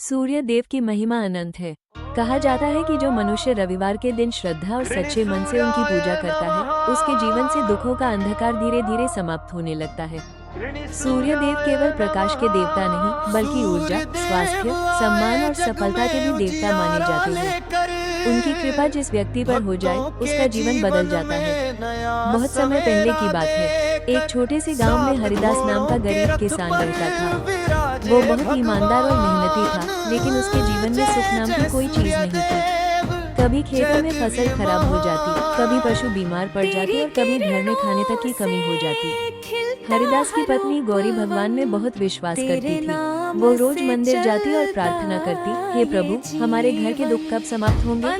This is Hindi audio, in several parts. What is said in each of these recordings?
सूर्य देव की महिमा अनंत है। कहा जाता है कि जो मनुष्य रविवार के दिन श्रद्धा और सच्चे मन से उनकी पूजा करता है, उसके जीवन से दुखों का अंधकार धीरे धीरे समाप्त होने लगता है। सूर्य देव केवल प्रकाश के देवता नहीं, बल्कि ऊर्जा, स्वास्थ्य, सम्मान और सफलता के भी देवता माने जाते हैं। उनकी कृपा जिस व्यक्ति पर हो जाए, उसका जीवन बदल जाता है। बहुत समय पहले की बात है, एक छोटे से गांव में हरिदास नाम का गरीब किसान रहता था। वो बहुत ईमानदार और मेहनती था, लेकिन उसके जीवन में सुख नाम की कोई चीज नहीं थी। कभी खेतों में फसल खराब हो जाती, कभी पशु बीमार पड़ जाते और कभी घर में खाने तक की कमी हो जाती। हरिदास की पत्नी गौरी भगवान में बहुत विश्वास करती थी। वो रोज मंदिर जाती और प्रार्थना करती, हे प्रभु, हमारे घर के दुख कब समाप्त होंगे।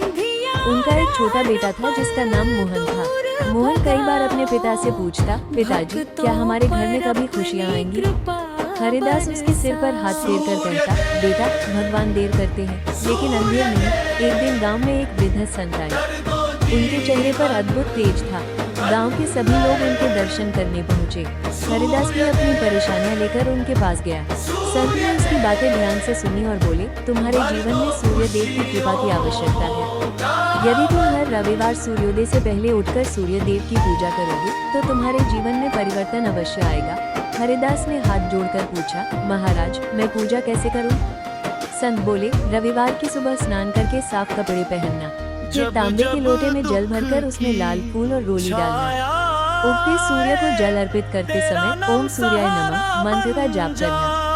उनका एक छोटा बेटा था जिसका नाम मोहन था। मोहन कई बार अपने पिता से पूछता, पिताजी, क्या हमारे घर में कभी खुशियाँ आएंगी। हरिदास उसके सिर पर हाथ फेर कर कहता, बेटा, भगवान देर करते हैं, लेकिन अंधेर नहीं। एक दिन गांव में एक वृद्ध संत आए। उनके चेहरे पर अद्भुत तेज था। गांव के सभी लोग उनके दर्शन करने पहुंचे। हरिदास भी अपनी परेशानियां लेकर उनके पास गया। संत ने उसकी बातें ध्यान से सुनी और बोले, तुम्हारे जीवन में सूर्य देव की कृपा की आवश्यकता है। यदि तुम हर रविवार सूर्योदय से पहले उठकर सूर्य देव की पूजा करोगे, तो तुम्हारे जीवन में परिवर्तन अवश्य आएगा। हरिदास ने हाथ जोड़कर पूछा, महाराज, मैं पूजा कैसे करूं? संत बोले, रविवार की सुबह स्नान करके साफ कपड़े पहनना, फिर तांबे के लोटे में जल भरकर उसमें लाल फूल और रोली डालना। उगते सूर्य को जल अर्पित करते समय ओम सूर्याय नमः मंत्र का जाप करना।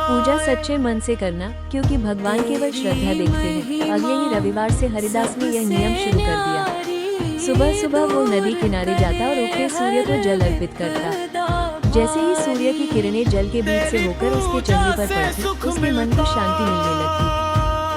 पूजा सच्चे मन से करना, क्योंकि भगवान केवल श्रद्धा देखते हैं। अगले ही रविवार से हरिदास ने यह नियम शुरू कर दिया। सुबह सुबह वो नदी किनारे जाता और उगते सूर्य को जल अर्पित करता। जैसे ही सूर्य की किरणें जल के बीच से होकर उसके चेहरे पर पड़ती, उसके मन को शांति मिलने लगती।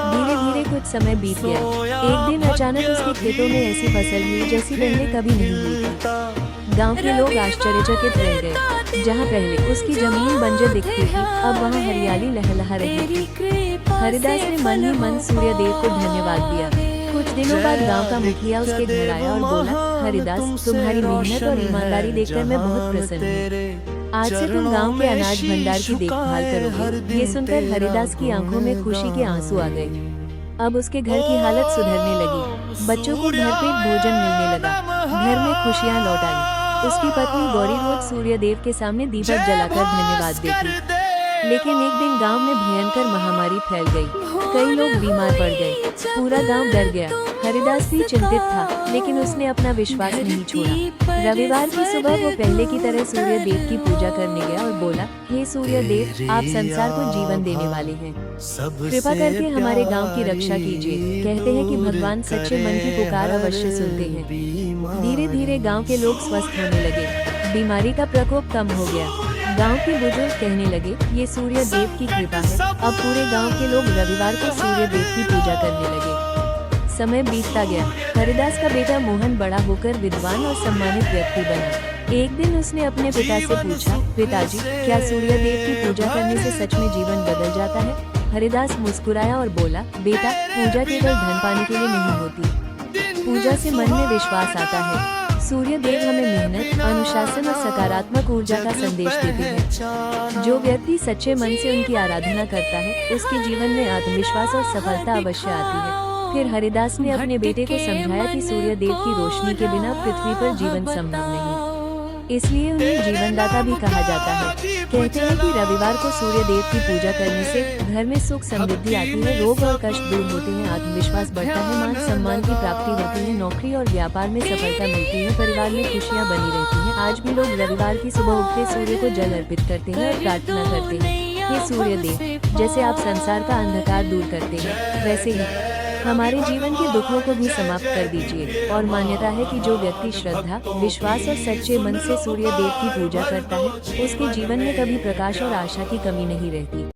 धीरे धीरे कुछ समय बीत गया। एक दिन अचानक उसके खेतों में ऐसी फसल हुई जैसी पहले कभी नहीं हुई थी। गांव के लोग आश्चर्यचकित रह गए। जहां पहले उसकी जमीन बंजर दिखती थी, अब वहां हरियाली लहलहा रही थी। हरिदास ने मन ही मन सूर्य देव को धन्यवाद दिया। कुछ दिनों बाद गांव का मुखिया उसके घर आया और बोला, हरिदास, तुम्हारी मेहनत और ईमानदारी देखकर मैं बहुत प्रसन्न हूँ। आज से तुम गांव के अनाज भंडार की देखभाल करोगे। ये सुनकर हरिदास की आंखों में खुशी के आंसू आ गए। अब उसके घर की हालत सुधरने लगी। बच्चों को भरपेट भोजन मिलने लगा। घर में खुशियाँ लौट आई। उसकी पत्नी गौरी रोज सूर्य देव के सामने दीपक जलाकर धन्यवाद देती। लेकिन एक दिन गांव में भयंकर महामारी फैल गई। कई लोग बीमार पड़ गए। पूरा गांव डर गया। हरिदास भी चिंतित था, लेकिन उसने अपना विश्वास नहीं छोड़ा। रविवार की सुबह वो पहले की तरह सूर्य देव की पूजा करने गया और बोला, हे सूर्य देव, आप संसार को जीवन देने वाले हैं। कृपा करके हमारे गांव की रक्षा कीजिए। कहते हैं कि भगवान सच्चे मन की पुकार अवश्य सुनते हैं। धीरे धीरे गांव के लोग स्वस्थ होने लगे। बीमारी का प्रकोप कम हो गया। गांव के बुजुर्ग कहने लगे, ये सूर्य देव की कृपा है। अब पूरे गांव के लोग रविवार को सूर्य देव की पूजा करने लगे। समय बीतता गया। हरिदास का बेटा मोहन बड़ा होकर विद्वान और सम्मानित व्यक्ति बना। एक दिन उसने अपने पिता से पूछा, पिताजी, क्या सूर्य देव की पूजा करने से सच में जीवन बदल जाता है? हरिदास मुस्कुराया और बोला, बेटा, पूजा केवल धन पाने के लिए नहीं होती। पूजा से मन में विश्वास आता है। सूर्य देव हमें मेहनत, अनुशासन और सकारात्मक ऊर्जा का संदेश देते हैं। जो व्यक्ति सच्चे मन से उनकी आराधना करता है, उसके जीवन में आत्मविश्वास और सफलता अवश्य आती है। फिर हरिदास ने अपने बेटे को समझाया कि सूर्य देव की रोशनी के बिना पृथ्वी पर जीवन संभव नहीं, इसलिए उन्हें जीवनदाता भी कहा जाता है। कहते हैं कि रविवार को सूर्य देव की पूजा करने से घर में सुख समृद्धि आती है, रोग और कष्ट दूर होते हैं, आत्मविश्वास बढ़ता है, मान सम्मान की प्राप्ति होती है, नौकरी और व्यापार में सफलता मिलती है, परिवार में खुशियाँ बनी रहती हैं। आज भी लोग रविवार की सुबह उठते सूर्य को जल अर्पित करते हैं और प्रार्थना करते हैं, हे सूर्य देव, जैसे आप संसार का अंधकार दूर करते हैं, वैसे ही हमारे जीवन के दुखों को भी समाप्त कर दीजिए। और मान्यता है कि जो व्यक्ति श्रद्धा, विश्वास और सच्चे मन से सूर्य देव की पूजा करता है, उसके जीवन में कभी प्रकाश और आशा की कमी नहीं रहती।